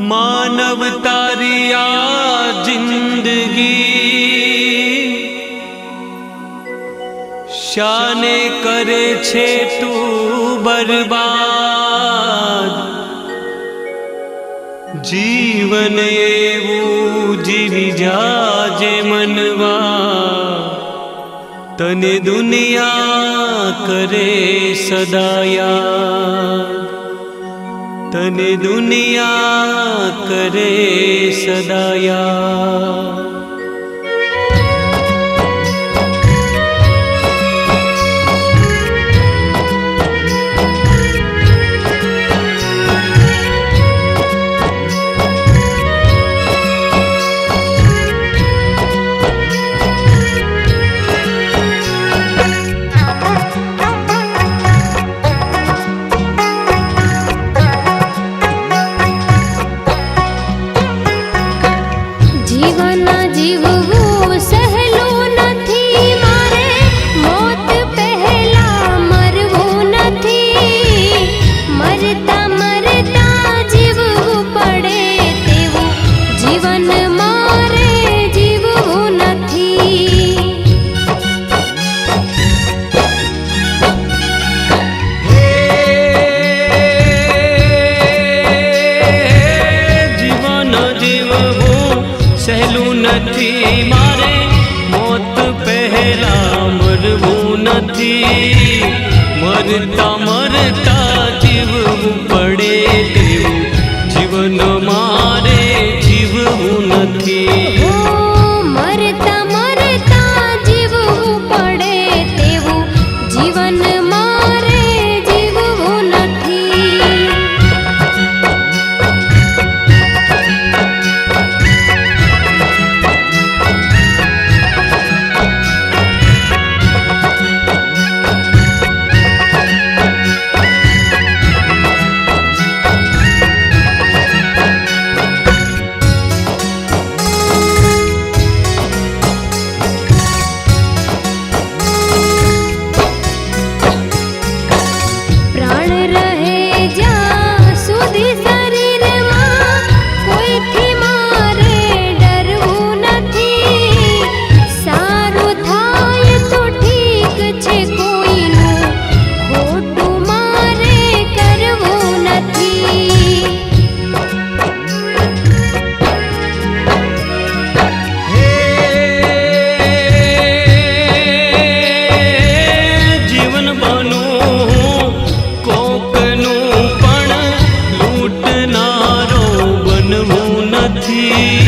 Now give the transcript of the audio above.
मानव तारी आ जिंदगी शाने करे छे तू बर्बाद। जीवन एवं जीवी जाजे मनवा तने दुनिया करे सदा याद। तने दुनिया करे सदा याद। सहलू नथी मारे मौत पहला मरवू नथी। मरता मरता जीववू पड़े तेवू जीवन मारे जीववू नथी। मरता मरता जीववू पड़े तेवू जीवन मारे जीववू नथी। थी